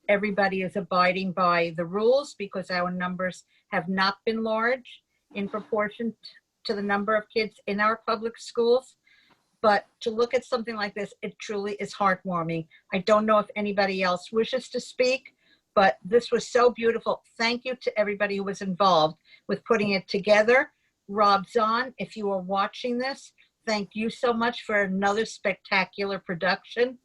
everybody is abiding by the rules because our numbers have not been large in proportion to the number of kids in our public schools. But to look at something like this, it truly is heartwarming. I don't know if anybody else wishes to speak, but this was so beautiful. Thank you to everybody who was involved with putting it together. Rob Zahn, if you are watching this, thank you so much for another spectacular production.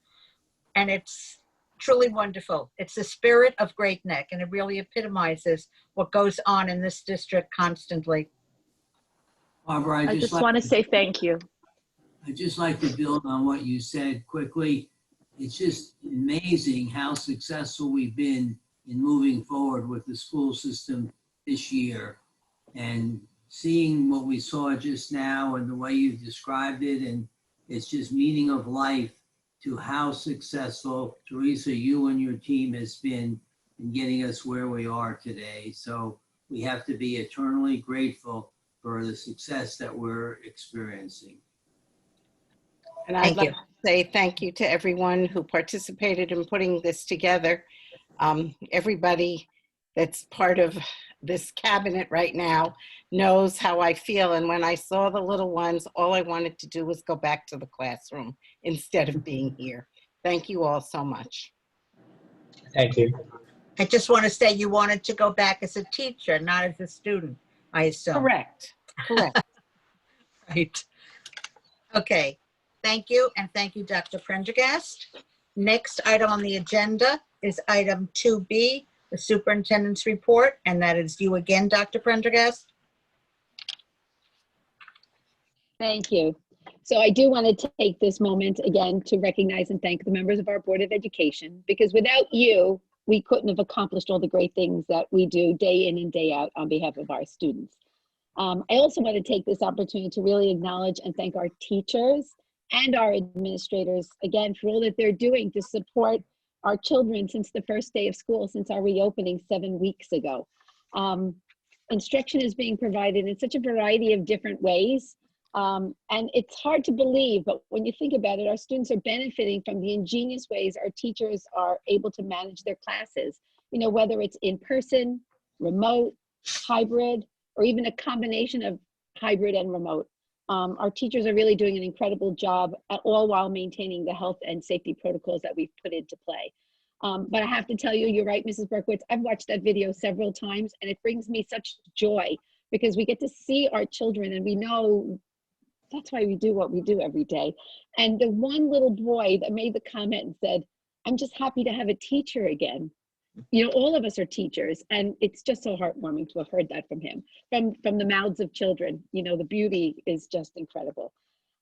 And it's truly wonderful. It's the spirit of Great Neck, and it really epitomizes what goes on in this district constantly. Barbara, I just want to say thank you. I'd just like to build on what you said quickly. It's just amazing how successful we've been in moving forward with the school system this year. And seeing what we saw just now and the way you've described it, and it's just meaning of life to how successful, Teresa, you and your team has been in getting us where we are today. So we have to be eternally grateful for the success that we're experiencing. And I'd like to say thank you to everyone who participated in putting this together. Everybody that's part of this cabinet right now knows how I feel. And when I saw the little ones, all I wanted to do was go back to the classroom instead of being here. Thank you all so much. Thank you. I just want to say you wanted to go back as a teacher, not as a student, I assume. Correct. Correct. Right. Okay. Thank you. And thank you, Dr. Prendergast. Next item on the agenda is item 2B, the superintendent's report. And that is you again, Dr. Prendergast. Thank you. So I do want to take this moment again to recognize and thank the members of our Board of Education, because without you, we couldn't have accomplished all the great things that we do day in and day out on behalf of our students. I also want to take this opportunity to really acknowledge and thank our teachers and our administrators, again, for all that they're doing to support our children since the first day of school, since our reopening 7 weeks ago. Instruction is being provided in such a variety of different ways. And it's hard to believe, but when you think about it, our students are benefiting from the ingenious ways our teachers are able to manage their classes, you know, whether it's in person, remote, hybrid, or even a combination of hybrid and remote. Our teachers are really doing an incredible job, all while maintaining the health and safety protocols that we've put into play. But I have to tell you, you're right, Mrs. Berkowitz, I've watched that video several times and it brings me such joy because we get to see our children and we know that's why we do what we do every day. And the one little boy that made the comment and said, I'm just happy to have a teacher again. You know, all of us are teachers, and it's just so heartwarming to have heard that from him, from the mouths of children. You know, the beauty is just incredible.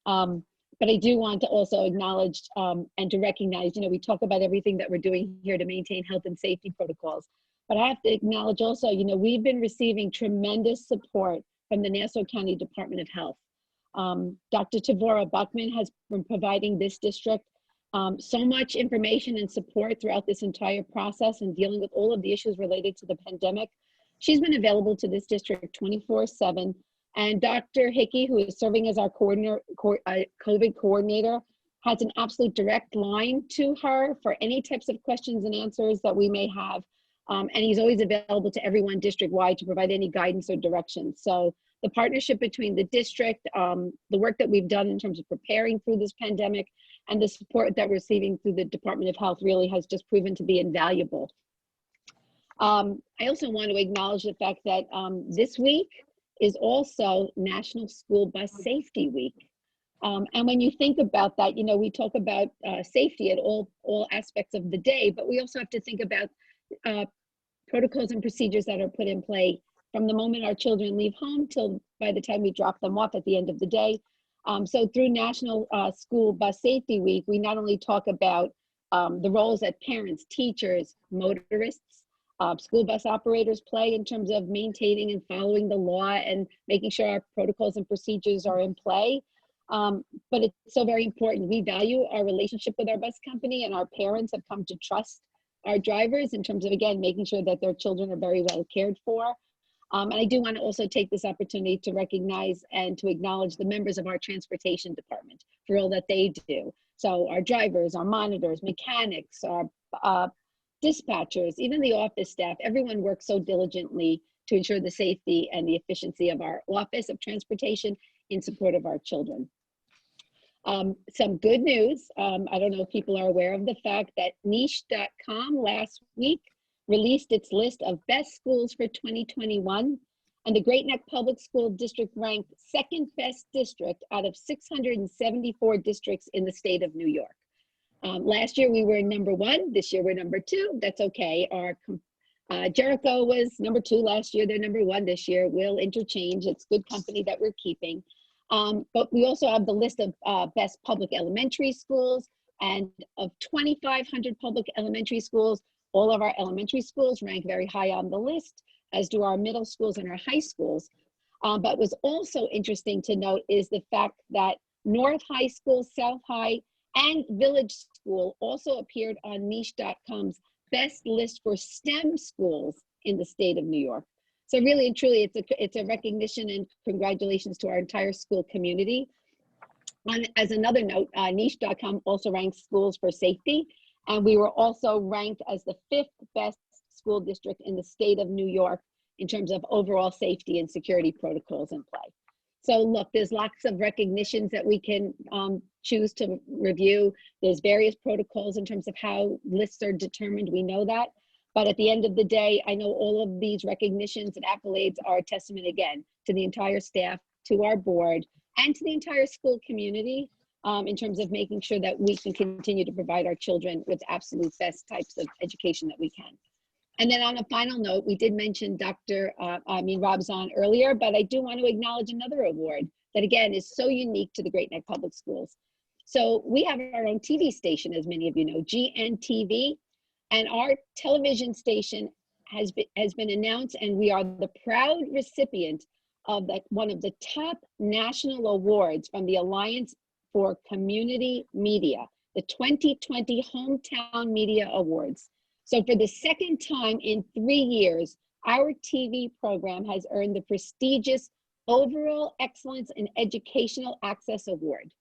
But I do want to also acknowledge and to recognize, you know, we talk about everything that we're doing here to maintain health and safety protocols, but I have to acknowledge also, you know, we've been receiving tremendous support from the Nassau County Department of Health. Dr. Tavora Buckman has been providing this district so much information and support throughout this entire process and dealing with all of the issues related to the pandemic. She's been available to this district 24/7. And Dr. Hickey, who is serving as our COVID coordinator, has an absolute direct line to her for any types of questions and answers that we may have. And he's always available to everyone district-wide to provide any guidance or direction. So the partnership between the district, the work that we've done in terms of preparing through this pandemic, and the support that we're receiving through the Department of Health really has just proven to be invaluable. I also want to acknowledge the fact that this week is also National School Bus Safety Week. And when you think about that, you know, we talk about safety at all aspects of the day, but we also have to think about protocols and procedures that are put in play from the moment our children leave home till by the time we drop them off at the end of the day. So through National School Bus Safety Week, we not only talk about the roles that parents, teachers, motorists, school bus operators play in terms of maintaining and following the law and making sure our protocols and procedures are in play. But it's so very important. We value our relationship with our bus company, and our parents have come to trust our drivers in terms of, again, making sure that their children are very well cared for. And I do want to also take this opportunity to recognize and to acknowledge the members of our transportation department for all that they do. So our drivers, our monitors, mechanics, our dispatchers, even the office staff, everyone works so diligently to ensure the safety and the efficiency of our office of transportation in support of our children. Some good news, I don't know if people are aware of the fact that niche.com last week released its list of best schools for 2021, and the Great Neck Public School District ranked second best district out of 674 districts in the state of New York. Last year we were number 1, this year we're number 2, that's okay. Jericho was number 2 last year, they're number 1 this year. We'll interchange, it's good company that we're keeping. But we also have the list of best public elementary schools, and of 2,500 public elementary schools, all of our elementary schools rank very high on the list, as do our middle schools and our high schools. But what's also interesting to note is the fact that North High School, South High, and Village School also appeared on niche.com's best list for STEM schools in the state of New York. So really and truly, it's a recognition and congratulations to our entire school community. And as another note, niche.com also ranks schools for safety. And we were also ranked as the 5th best school district in the state of New York in terms of overall safety and security protocols in play. So look, there's lots of recognitions that we can choose to review. There's various protocols in terms of how lists are determined, we know that. But at the end of the day, I know all of these recognitions and accolades are a testament again to the entire staff, to our board, and to the entire school community in terms of making sure that we can continue to provide our children with absolute best types of education that we can. And then on a final note, we did mention Rob Zahn earlier, but I do want to acknowledge another award that again is so unique to the Great Neck Public Schools. So we have our own TV station, as many of you know, GNTV, and our television station has been announced, and we are the proud recipient of one of the top national awards from the Alliance for Community Media, the 2020 Hometown Media Awards. So for the second time in 3 years, our TV program has earned the prestigious Overall Excellence in Educational Access Award.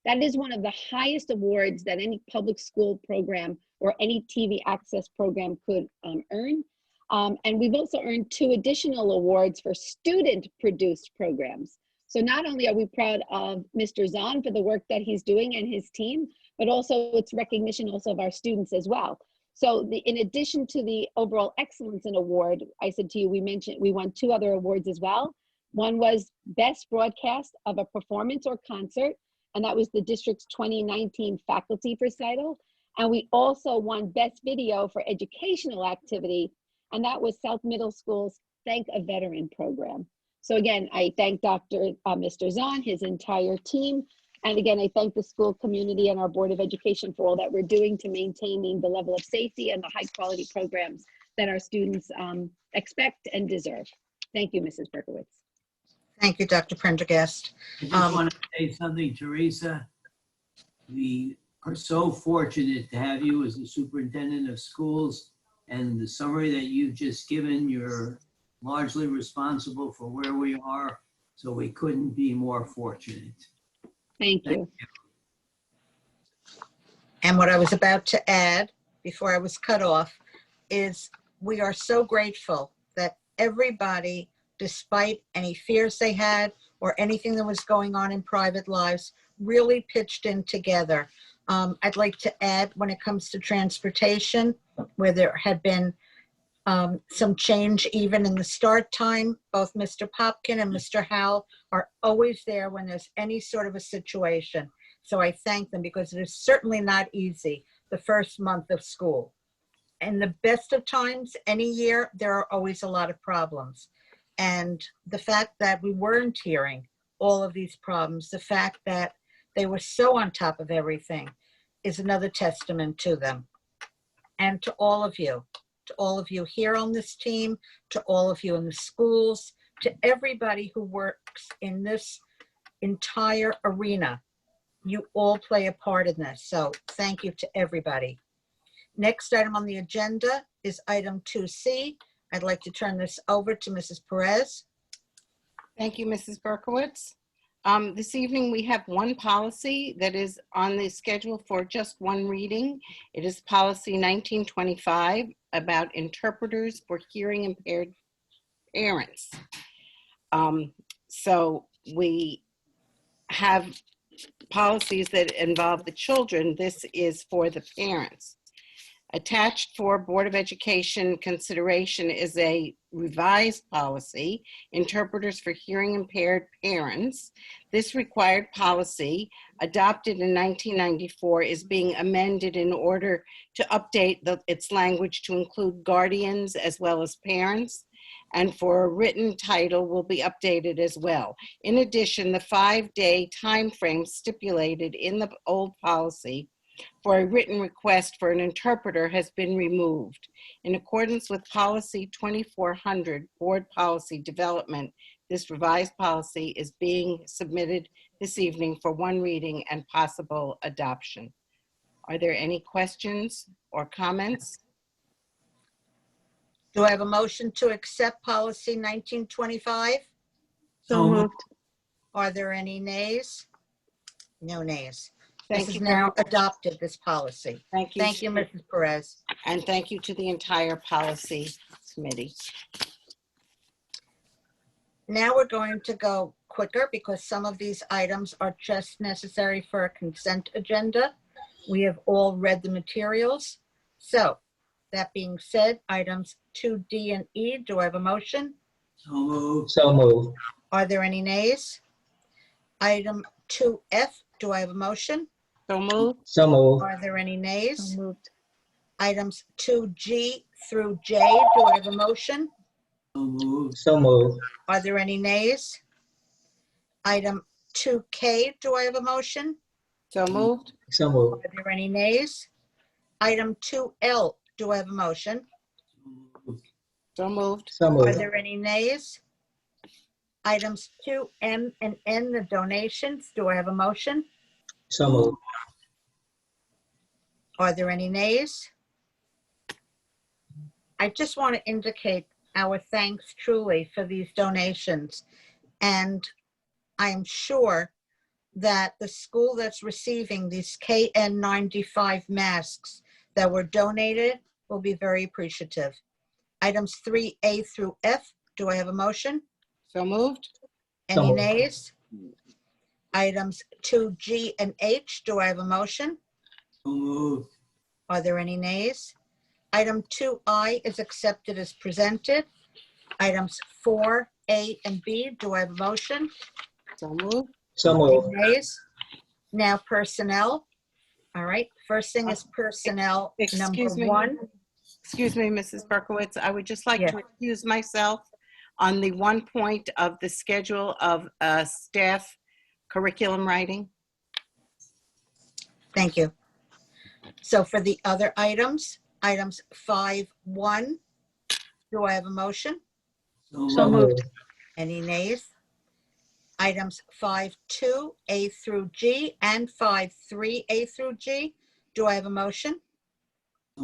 That is one of the highest awards that any public school program or any TV access program could earn. And we've also earned 2 additional awards for student-produced programs. So not only are we proud of Mr. Zahn for the work that he's doing and his team, but also it's recognition also of our students as well. So in addition to the Overall Excellence in Award, I said to you, we won 2 other awards as well. One was Best Broadcast of a Performance or Concert, and that was the district's 2019 faculty recital. And we also won Best Video for Educational Activity, and that was South Middle School's Thank a Veteran program. So again, I thank Mr. Zahn, his entire team. And again, I thank the school community and our Board of Education for all that we're doing to maintaining the level of safety and the high quality programs that our students expect and deserve. Thank you, Mrs. Berkowitz. Thank you, Dr. Prendergast. I just want to say something, Teresa. We are so fortunate to have you as the superintendent of schools, and the summary that you've just given, you're largely responsible for where we are, so we couldn't be more fortunate. Thank you. And what I was about to add before I was cut off is we are so grateful that everybody, despite any fears they had or anything that was going on in private lives, really pitched in together. I'd like to add, when it comes to transportation, where there had been some change even in the start time, both Mr. Popkin and Mr. Howell are always there when there's any sort of a situation. So I thank them, because it is certainly not easy the first month of school. And the best of times, any year, there are always a lot of problems. And the fact that we weren't hearing all of these problems, the fact that they were so on top of everything, is another testament to them. And to all of you here on this team, to all of you in the schools, to everybody who works in this entire arena. You all play a part in this, so thank you to everybody. Next item on the agenda is item 2C. I'd like to turn this over to Mrs. Perez. Thank you, Mrs. Berkowitz. This evening, we have one policy that is on the schedule for just one reading. It is policy 1925 about interpreters for hearing impaired parents. So we have policies that involve the children. This is for the parents. Attached for Board of Education consideration is a revised policy, interpreters for hearing impaired parents. This required policy, adopted in 1994, is being amended in order to update its language to include guardians as well as parents, and for a written title will be updated as well. In addition, the 5-day time frame stipulated in the old policy for a written request for an interpreter has been removed. In accordance with Policy 2400, Board Policy Development, this revised policy is being submitted this evening for one reading and possible adoption. Are there any questions or comments? Do I have a motion to accept policy 1925? So moved. Are there any nays? No nays. This Thank is you very now much. adopted, this policy. Thank you. Thank you, Mrs. Perez. And thank you to the entire policy committee. Now we're going to go quicker because some of these items are just necessary for a consent agenda. We have all read the materials. So that being said, items 2D and E, do I have a motion? So moved. So moved. Are there any nays? Item 2F, do I have a motion? So moved. So moved. Are there any nays? So moved. Items 2G through J, do I have a motion? So moved. So moved. Are there any nays? Item 2K, do I have a motion? So moved. So moved. Are there any nays? Item 2L, do I have a motion? So moved. So Are moved. there any nays? Items 2M and N, the donations, do I have a motion? So moved. Are there any nays? I just want to indicate our thanks truly for these donations. And I'm sure that the school that's receiving these KN95 masks that were donated will be very appreciative. Items 3A through F, do I have a motion? So moved. So Any moved. nays? Items 2G and H, do I have a motion? So moved. Are there any nays? Item 2I is accepted as presented. Items 4A and B, do I have a motion? So moved. So Any moved. nays? Now personnel. All right, first thing is personnel number Excuse me. 1. Excuse me, Mrs. Berkowitz. I would just like Yes. to excuse myself on the one point of the schedule of staff curriculum writing. Thank you. So for the other items, items 5.1, do I have a motion? So moved. Any nays? Items 5.2, A through G, and 5.3, A through G, do I have a motion?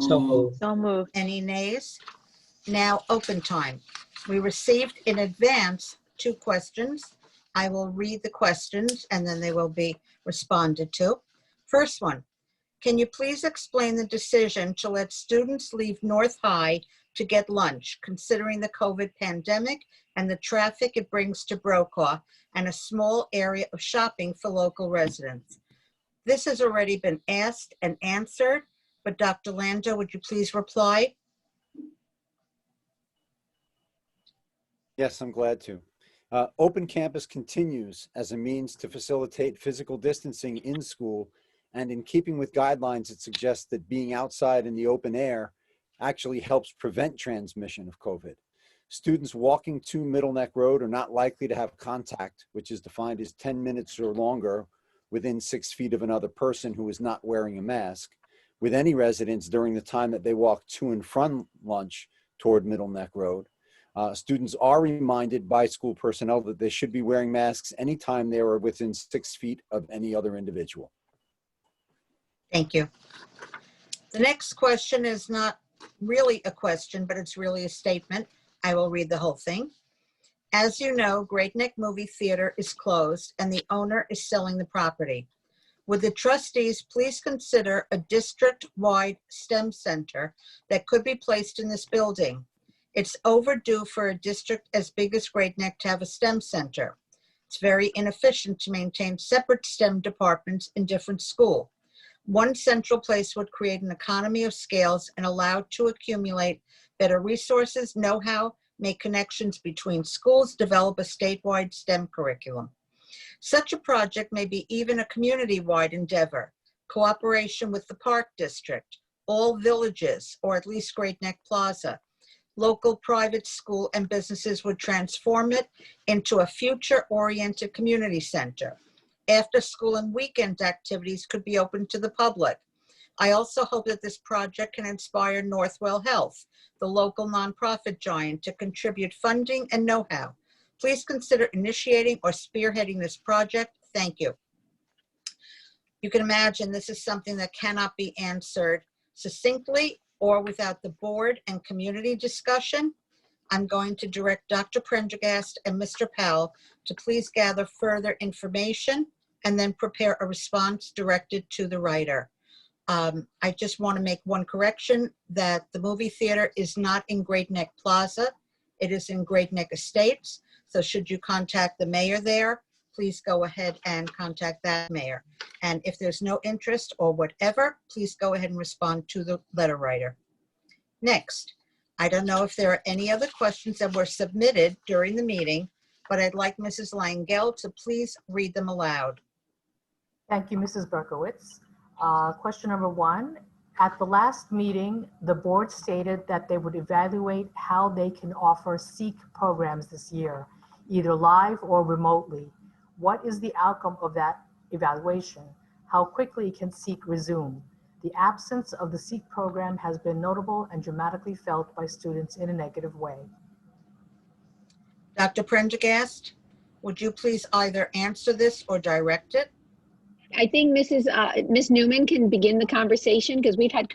So moved. So moved. Any nays? Now, open time. We received in advance 2 questions. I will read the questions and then they will be responded to. First one, can you please explain the decision to let students leave North High to get lunch, considering the COVID pandemic and the traffic it brings to Brokaw and a small area of shopping for local residents? This has already been asked and answered, but Dr. Lando, would you please reply? Yes, I'm glad to. Open campus continues as a means to facilitate physical distancing in school, and in keeping with guidelines, it suggests that being outside in the open air actually helps prevent transmission of COVID. Students walking to Middle Neck Road are not likely to have contact, which is defined as 10 minutes or longer within 6 feet of another person who is not wearing a mask, with any residents during the time that they walk to and from lunch toward Middle Neck Road. Students are reminded by school personnel that they should be wearing masks anytime they are within 6 feet of any other individual. Thank you. The next question is not really a question, but it's really a statement. I will read the whole thing. As you know, Great Neck Movie Theater is closed and the owner is selling the property. Would the trustees please consider a district-wide STEM center that could be placed in this building? It's overdue for a district as big as Great Neck to have a STEM center. It's very inefficient to maintain separate STEM departments in different schools. One central place would create an economy of scales and allow to accumulate better resources, know-how, make connections between schools, develop a statewide STEM curriculum. Such a project may be even a community-wide endeavor, cooperation with the Park District, all villages, or at least Great Neck Plaza. Local private school and businesses would transform it into a future-oriented community center. After school and weekend activities could be open to the public. I also hope that this project can inspire Northwell Health, the local nonprofit giant, to contribute funding and know-how. Please consider initiating or spearheading this project. Thank you. You can imagine this is something that cannot be answered succinctly or without the board and community discussion. I'm going to direct Dr. Prendergast and Mr. Powell to please gather further information and then prepare a response directed to the writer. I just want to make one correction that the movie theater is not in Great Neck Plaza. It is in Great Neck Estates. So should you contact the mayor there, please go ahead and contact that mayor. And if there's no interest or whatever, please go ahead and respond to the letter writer. Next, I don't know if there are any other questions that were submitted during the meeting, but I'd like Mrs. Langell to please read them aloud. Thank you, Mrs. Berkowitz. Question number 1, at the last meeting, the board stated that they would evaluate how they can offer SEEK programs this year, either live or remotely. What is the outcome of that evaluation? How quickly can SEEK resume? The absence of the SEEK program has been notable and dramatically felt by students in a negative way. Dr. Prendergast, would you please either answer this or direct it? I think Ms. Newman can begin the conversation because we've had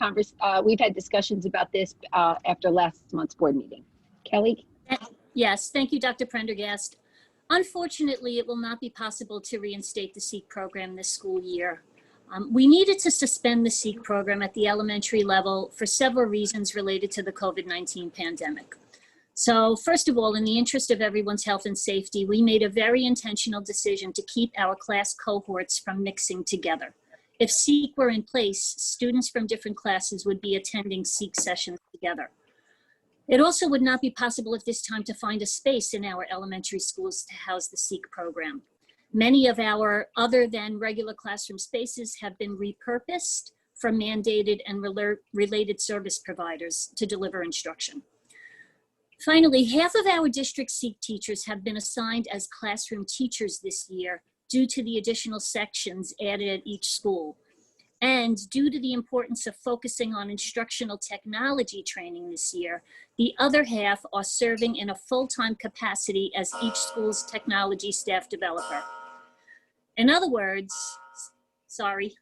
discussions about this after last month's board meeting. Kelly? Yes, thank you, Dr. Prendergast. Unfortunately, it will not be possible to reinstate the SEEK program this school year. We needed to suspend the SEEK program at the elementary level for several reasons related to the COVID-19 pandemic. So first of all, in the interest of everyone's health and safety, we made a very intentional decision to keep our class cohorts from mixing together. If SEEK were in place, students from different classes would be attending SEEK sessions together. It also would not be possible at this time to find a space in our elementary schools to house the SEEK program. Many of our other than regular classroom spaces have been repurposed for mandated and related service providers to deliver instruction. Finally, half of our district SEEK teachers have been assigned as classroom teachers this year due to the additional sections added at each school. And due to the importance of focusing on instructional technology training this year, the other half are serving in a full-time capacity as each school's technology staff developer. In other words, sorry,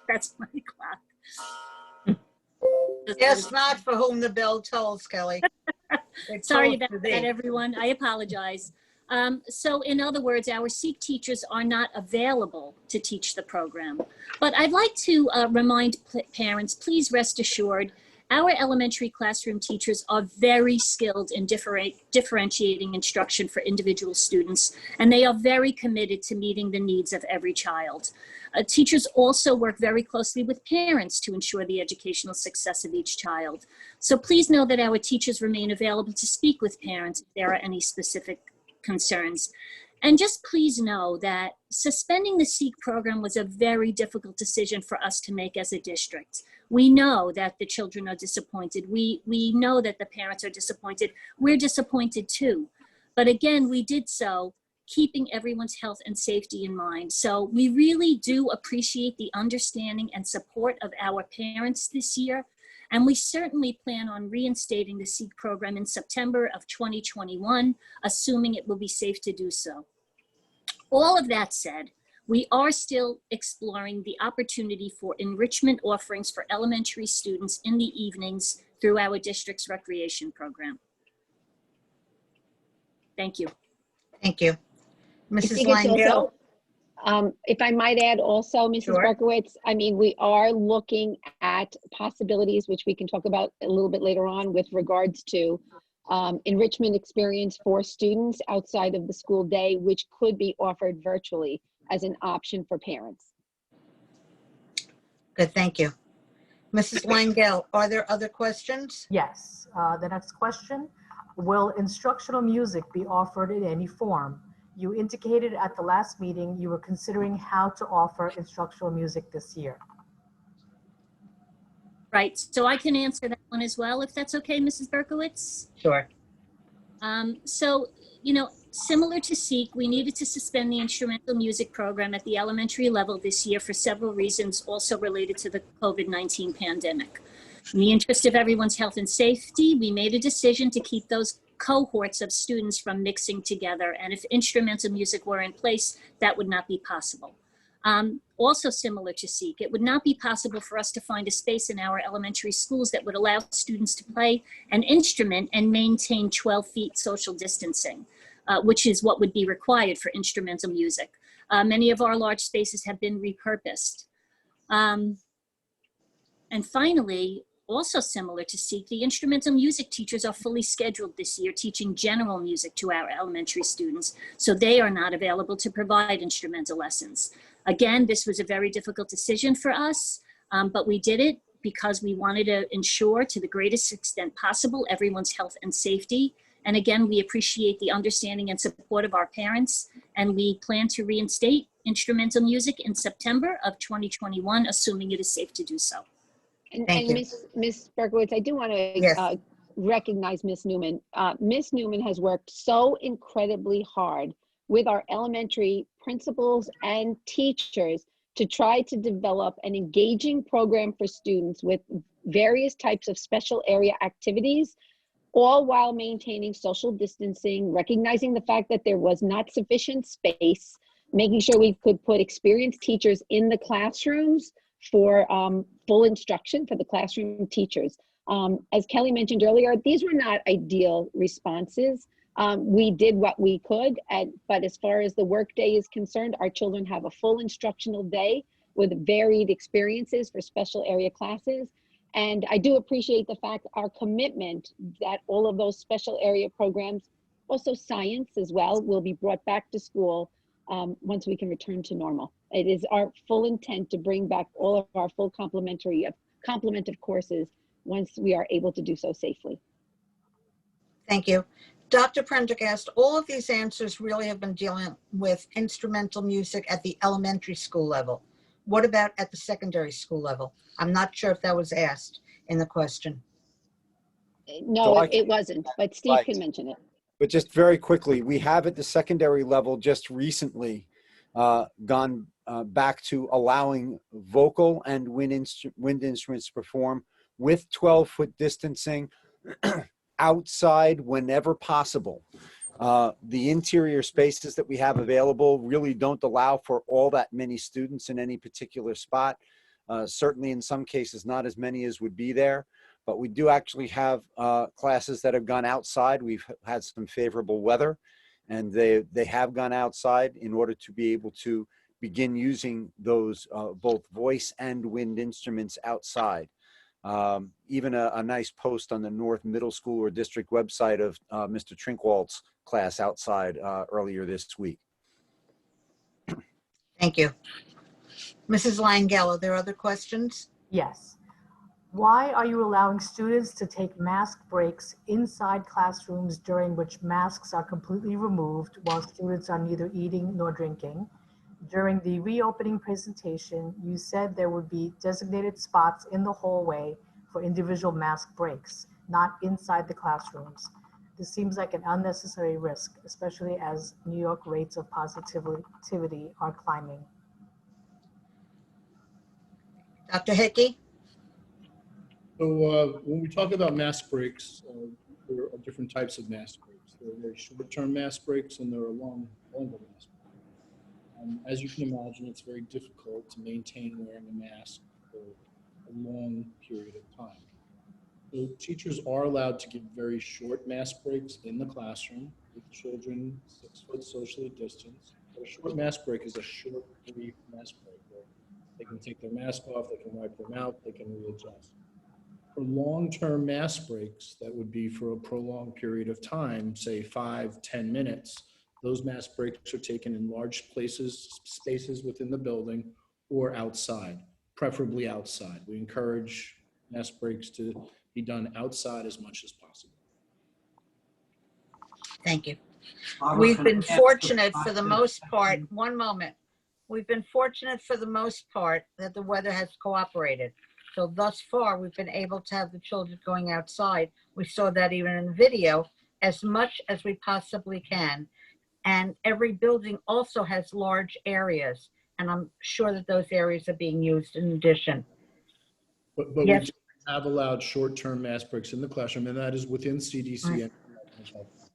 that's my clock. Yes, not for whom the bell tolls, Kelly. Sorry about that, everyone. I apologize. So in other words, our SEEK teachers are not available to teach the program. But I'd like to remind parents, please rest assured, our elementary classroom teachers are very skilled in differentiating instruction for individual students, and they are very committed to meeting the needs of every child. Teachers also work very closely with parents to ensure the educational success of each child. So please know that our teachers remain available to speak with parents if there are any specific concerns. And just please know that suspending the SEEK program was a very difficult decision for us to make as a district. We know that the children are disappointed. We know that the parents are disappointed. We're disappointed too. But again, we did so keeping everyone's health and safety in mind. So we really do appreciate the understanding and support of our parents this year. And we certainly plan on reinstating the SEEK program in September of 2021, assuming it will be safe to do so. All of that said, we are still exploring the opportunity for enrichment offerings for elementary students in the evenings through our district's recreation program. Thank you. Thank you. I Mrs. think it's Langell? also, if I might add also, Mrs. Sure. Berkowitz, I mean, we are looking at possibilities, which we can talk about a little bit later on with regards to enrichment experience for students outside of the school day, which could be offered virtually as an option for parents. Good, thank you. Mrs. Langell, are there other questions? Yes. The next question, will instructional music be offered in any form? You indicated at the last meeting you were considering how to offer instructional music this year. Right, so I can answer that one as well, if that's okay, Mrs. Berkowitz. Sure. So, you know, similar to SEEK, we needed to suspend the instrumental music program at the elementary level this year for several reasons, also related to the COVID-19 pandemic. In the interest of everyone's health and safety, we made a decision to keep those cohorts of students from mixing together. And if instrumental music were in place, that would not be possible. Also similar to SEEK, it would not be possible for us to find a space in our elementary schools that would allow students to play an instrument and maintain 12 feet social distancing, which is what would be required for instrumental music. Many of our large spaces have been repurposed. And finally, also similar to SEEK, the instrumental music teachers are fully scheduled this year teaching general music to our elementary students, so they are not available to provide instrumental lessons. Again, this was a very difficult decision for us, but we did it because we wanted to ensure to the greatest extent possible everyone's health and safety. And again, we appreciate the understanding and support of our parents, and we plan to reinstate instrumental music in September of 2021, assuming it is safe to do so. Thank you. Ms. Berkowitz, I do want to Yes. recognize Ms. Newman. Ms. Newman has worked so incredibly hard with our elementary principals and teachers to try to develop an engaging program for students with various types of special area activities, all while maintaining social distancing, recognizing the fact that there was not sufficient space, making sure we could put experienced teachers in the classrooms for full instruction for the classroom teachers. As Kelly mentioned earlier, these were not ideal responses. We did what we could, but as far as the workday is concerned, our children have a full instructional day with varied experiences for special area classes. And I do appreciate the fact our commitment that all of those special area programs, also science as well, will be brought back to school once we can return to normal. It is our full intent to bring back all of our full complement of courses once we are able to do so safely. Thank you. Dr. Prendergast, all of these answers really have been dealing with instrumental music at the elementary school level. What about at the secondary school level? I'm not sure if that was asked in the question. No, So it wasn't, but Steve Right. can mention it. But just very quickly, we have at the secondary level just recently gone back to allowing vocal and wind instruments to perform with 12-foot distancing outside whenever possible. The interior spaces that we have available really don't allow for all that many students in any particular spot. Certainly in some cases, not as many as would be there. But we do actually have classes that have gone outside. We've had some favorable weather, and they have gone outside in order to be able to begin using those both voice and wind instruments outside. Even a nice post on the North Middle School or District website of Mr. Trinkwald's class outside earlier this week. Thank you. Mrs. Langell, are there other questions? Yes. Why are you allowing students to take mask breaks inside classrooms during which masks are completely removed while students are neither eating nor drinking? During the reopening presentation, you said there would be designated spots in the hallway for individual mask breaks, not inside the classrooms. This seems like an unnecessary risk, especially as New York rates of positivity are climbing. Dr. Hickey? So when we talk about mask breaks, there are different types of mask breaks. There are very short-term mask breaks and there are longer mask breaks. As you can imagine, it's very difficult to maintain wearing a mask for a long period of time. So teachers are allowed to give very short mask breaks in the classroom. with children 6 foot socially distanced. But a short mask break is a short, brief mask break where they can take their mask off, they can wipe their mouth, they can readjust. For long-term mask breaks, that would be for a prolonged period of time, say 5-10 minutes. Those mask breaks are taken in large spaces within the building or outside, preferably outside. We encourage mask breaks to be done outside as much as possible. Thank you. Barbara, We've can I been ask a fortunate for the process most part, question? one moment. We've been fortunate for the most part that the weather has cooperated. So thus far, we've been able to have the children going outside. We saw that even in the video, as much as we possibly can. And every building also has large areas. And I'm sure that those areas are being used in addition. But we Yes. do have allowed short-term mask breaks in the classroom, and that is within CDC and Department of Health.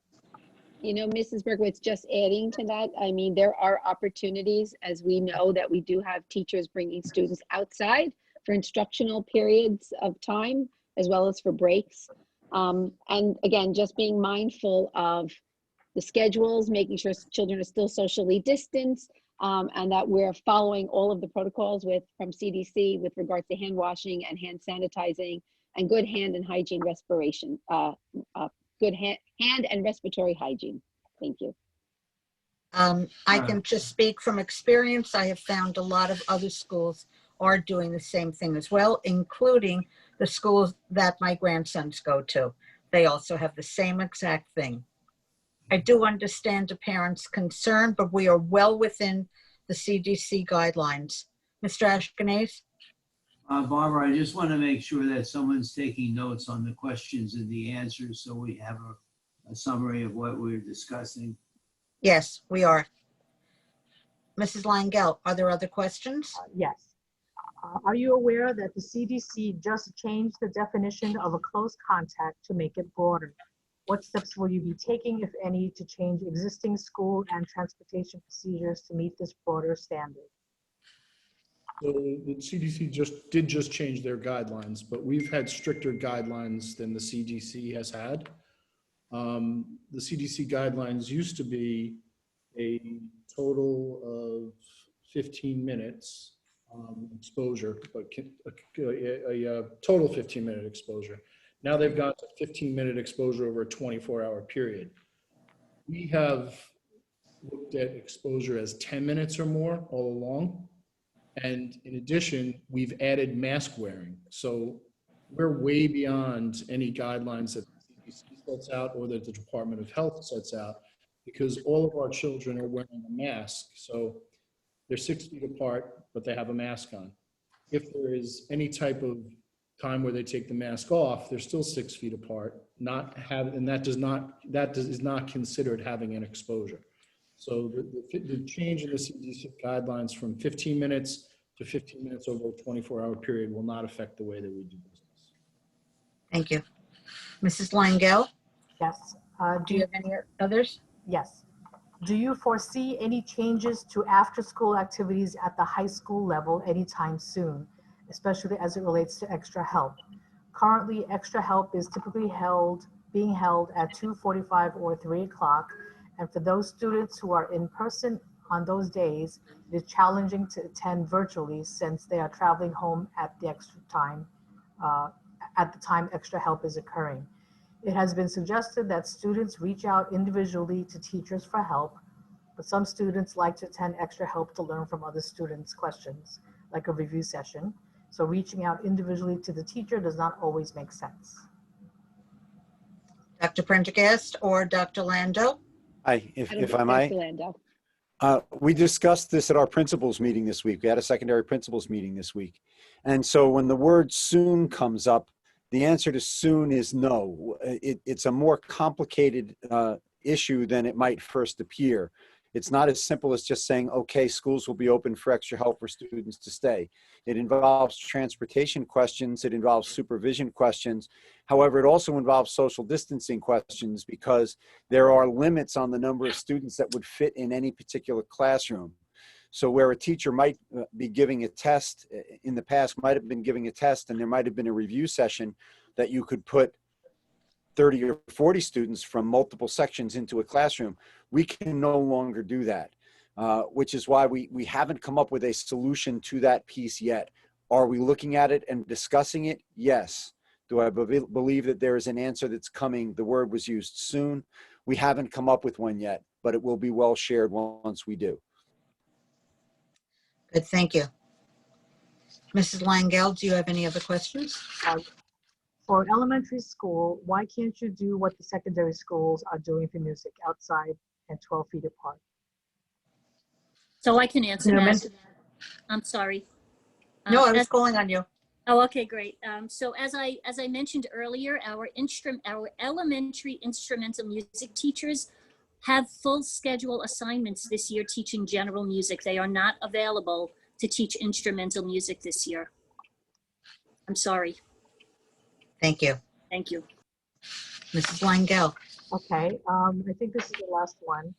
You know, Mrs. Berkowitz, just adding to that, I mean, there are opportunities, as we know, that we do have teachers bringing students outside for instructional periods of time, as well as for breaks. And again, just being mindful of the schedules, making sure children are still socially distanced, and that we're following all of the protocols from CDC with regards to hand washing and hand sanitizing and good hand and hygiene respiration, good hand and respiratory hygiene. Thank you. I can just speak from experience. I have found a lot of other schools are doing the same thing as well, including the schools that my grandsons go to. They also have the same exact thing. I do understand the parents' concern, but we are well within the CDC guidelines. Mr. Ashkenaz? Barbara, I just want to make sure that someone's taking notes on the questions and the answers so we have a summary of what we're discussing. Yes, we are. Mrs. Langell, are there other questions? Yes. Are you aware that the CDC just changed the definition of a close contact to make it broader? What steps will you be taking, if any, to change existing school and transportation procedures to meet this broader standard? So the CDC did just change their guidelines, but we've had stricter guidelines than the CDC has had. The CDC guidelines used to be a total of 15 minutes exposure, but a total 15-minute exposure. Now they've got a 15-minute exposure over a 24-hour period. We have looked at exposure as 10 minutes or more all along. And in addition, we've added mask wearing. So we're way beyond any guidelines that the CDC sets out or that the Department of Health sets out, because all of our children are wearing a mask. So they're 6 feet apart, but they have a mask on. If there is any type of time where they take the mask off, they're still 6 feet apart, and that is not considered having an exposure. So the change in the CDC guidelines from 15 minutes to 15 minutes over a 24-hour period will not affect the way that we do business. Thank you. Mrs. Langell, Yes. do you have any others? Yes. Do you foresee any changes to after-school activities at the high school level anytime soon, especially as it relates to extra help? Currently, extra help is typically being held at 2:45 or 3 o'clock. And for those students who are in person on those days, it is challenging to attend virtually since they are traveling home at the extra time, at the time extra help is occurring. It has been suggested that students reach out individually to teachers for help, but some students like to attend extra help to learn from other students' questions, like a review session. So reaching out individually to the teacher does not always make sense. Dr. Prendergast or Dr. Lando? If I may. Dr. Lando. We discussed this at our principals meeting this week. We had a secondary principals meeting this week. And so when the word soon comes up, the answer to soon is no. It's a more complicated issue than it might first appear. It's not as simple as just saying, okay, schools will be open for extra help for students to stay. It involves transportation questions. It involves supervision questions. However, it also involves social distancing questions because there are limits on the number of students that would fit in any particular classroom. So where a teacher might be giving a test in the past, might have been giving a test, and there might have been a review session that you could put 30 or 40 students from multiple sections into a classroom. We can no longer do that, which is why we haven't come up with a solution to that piece yet. Are we looking at it and discussing it? Yes. Do I believe that there is an answer that's coming? The word was used soon. We haven't come up with one yet, but it will be well shared once we do. Good, thank you. Mrs. Langell, do you have any other questions? For elementary school, why can't you do what the secondary schools are doing for music outside and 12 feet apart? So I can answer No, that. I'm sorry. No, I As- was calling on you. Oh, okay, great. So as I mentioned earlier, our elementary instrumental music teachers have full schedule assignments this year teaching general music. They are not available to teach instrumental music this year. I'm sorry. Thank you. Thank you. Mrs. Langell. Okay, I think this is the last one.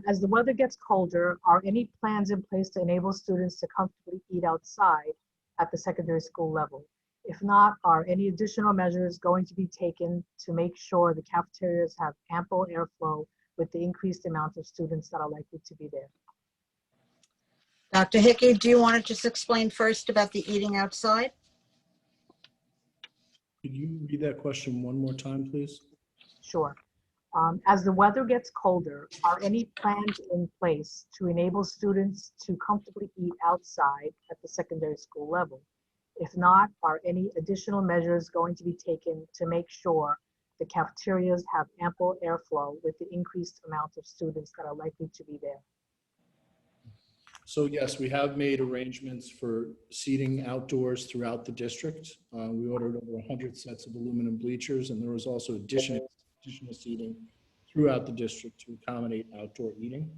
As the weather gets colder, are any plans in place to enable students to comfortably eat outside at the secondary school level? If not, are any additional measures going to be taken to make sure the cafeterias have ample airflow with the increased amount of students that are likely to be there? Dr. Hickey, do you want to just explain first about the eating outside? Could you read that question one more time, please? Sure. As the weather gets colder, are any plans in place to enable students to comfortably eat outside at the secondary school level? If not, are any additional measures going to be taken to make sure the cafeterias have ample airflow with the increased amount of students that are likely to be there? So yes, we have made arrangements for seating outdoors throughout the district. We ordered over 100 sets of aluminum bleachers, and there was also additional seating throughout the district to accommodate outdoor eating.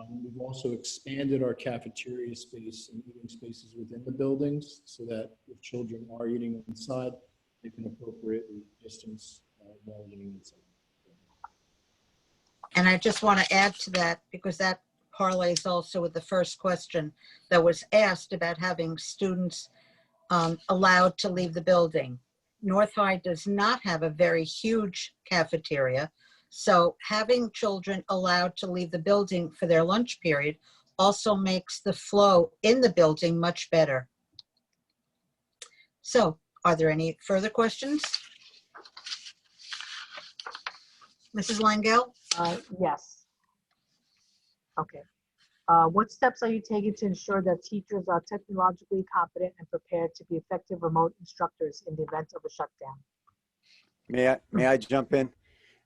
We've also expanded our cafeteria space and eating spaces within the buildings so that if children are eating inside, they can appropriately distance while eating inside. And I just want to add to that, because that parlays also with the first question that was asked about having students allowed to leave the building. North High does not have a very huge cafeteria, so having children allowed to leave the building for their lunch period also makes the flow in the building much better. So, are there any further questions? Mrs. Langell? Yes. Okay. What steps are you taking to ensure that teachers are technologically competent and prepared to be effective remote instructors in the event of a shutdown? May I jump in?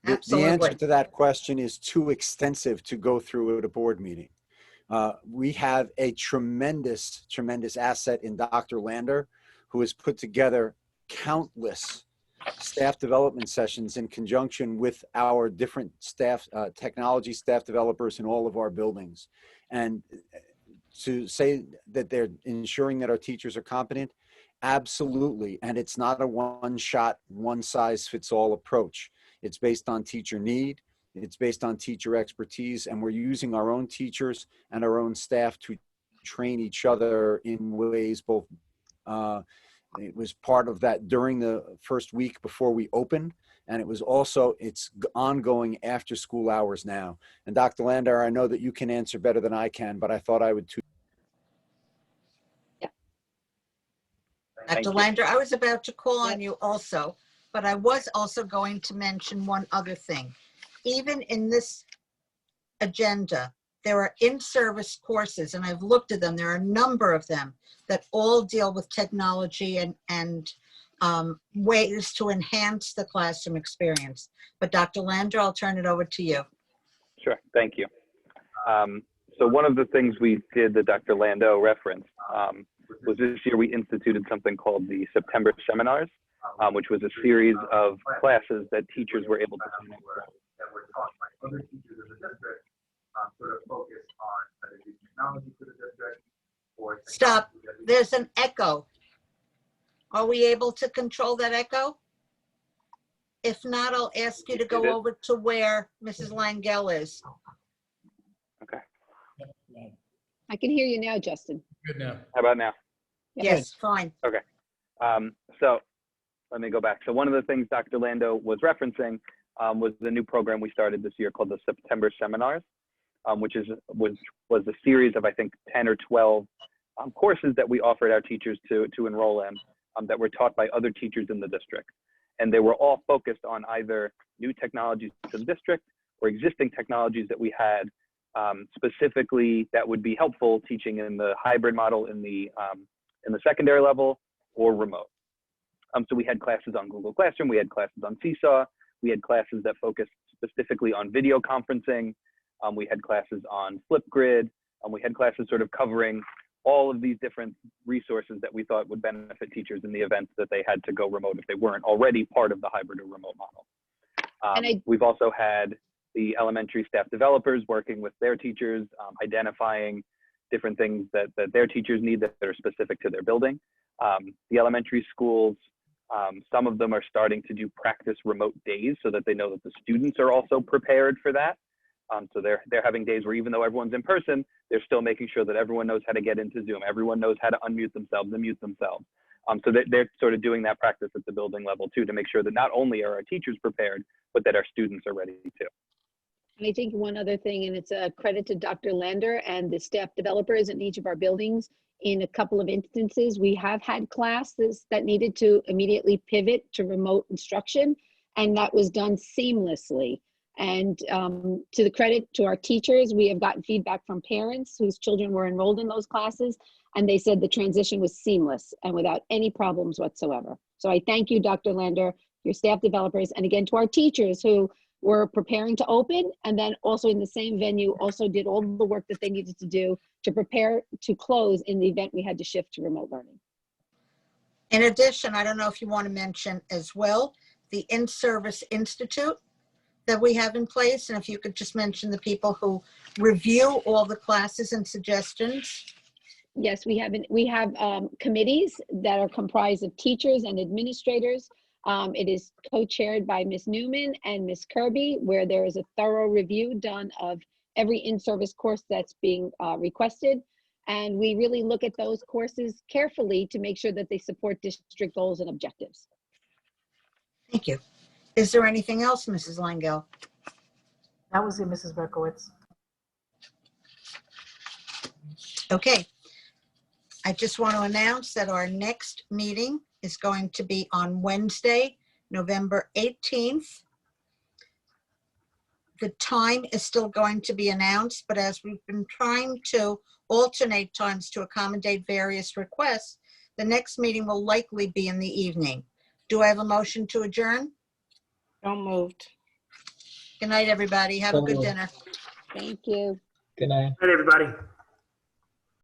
The Absolutely. answer to that question is too extensive to go through at a board meeting. We have a tremendous asset in Dr. Lander, who has put together countless staff development sessions in conjunction with our different staff, technology staff developers in all of our buildings. And to say that they're ensuring that our teachers are competent, absolutely. And it's not a one-shot, one-size-fits-all approach. It's based on teacher need. It's based on teacher expertise, and we're using our own teachers and our own staff to train each other in ways both. It was part of that during the first week before we opened, and it was also, it's ongoing after school hours now. And Dr. Lander, I know that you can answer better than I can, but I thought I would too. Dr. Lander, I was about to call on you also, but I was also going to mention one other thing. Even in this agenda, there are in-service courses, and I've looked at them. There are a number of them that all deal with technology and ways to enhance the classroom experience. But Dr. Lander, I'll turn it over to you. Sure, thank you. So one of the things we did that Dr. Lando referenced was this year we instituted something called the September Seminars, which was a series of classes that teachers were able to sign up for. That were taught by other teachers in the district, sort of focused on whether using technology for the district or. Stop. There's an echo. Are we able to control that echo? If not, I'll ask you to go over to where Mrs. Langell is. Okay. I can hear you now, Justin. Good now. How about now? Yes, fine. Okay. So let me go back. So one of the things Dr. Lando was referencing was the new program we started this year called the September Seminars, which was a series of, I think, 10 or 12 courses that we offered our teachers to enroll in that were taught by other teachers in the district. And they were all focused on either new technologies to the district or existing technologies that we had, specifically that would be helpful teaching in the hybrid model in the secondary level or remote. So we had classes on Google Classroom, we had classes on Seesaw, we had classes that focused specifically on video conferencing, we had classes on Flipgrid, we had classes sort of covering all of these different resources that we thought would benefit teachers in the event that they had to go remote if they weren't already part of the hybrid or remote model. We've also had the elementary staff developers working with their teachers, identifying different things that their teachers need that are specific to their building. The elementary schools, some of them are starting to do practice remote days so that they know that the students are also prepared for that. So they're having days where even though everyone's in person, they're still making sure that everyone knows how to get into Zoom. Everyone knows how to unmute themselves and mute themselves. So they're sort of doing that practice at the building level too, to make sure that not only are our teachers prepared, but that our students are ready too. And I think one other thing, and it's a credit to Dr. Lander and the staff developers in each of our buildings. In a couple of instances, we have had classes that needed to immediately pivot to remote instruction, and that was done seamlessly. And to the credit to our teachers, we have gotten feedback from parents whose children were enrolled in those classes, and they said the transition was seamless and without any problems whatsoever. So I thank you, Dr. Lander, your staff developers, and again to our teachers who were preparing to open, and then also in the same venue also did all the work that they needed to do to prepare to close in the event we had to shift to remote learning. In addition, I don't know if you want to mention as well, the In-Service Institute that we have in place, and if you could just mention the people who review all the classes and suggestions. Yes, we have committees that are comprised of teachers and administrators. It is co-chaired by Ms. Newman and Ms. Kirby, where there is a thorough review done of every in-service course that's being requested. And we really look at those courses carefully to make sure that they support district goals and objectives. Thank you. Is there anything else, Mrs. Langell? That was it, Mrs. Berkowitz. Okay. I just want to announce that our next meeting is going to be on Wednesday, November 18th. The time is still going to be announced, but as we've been trying to alternate times to accommodate various requests, the next meeting will likely be in the evening. Do I have a motion to adjourn? So moved. Good night, everybody. Have a good dinner. Thank you. Good night. Good night, everybody.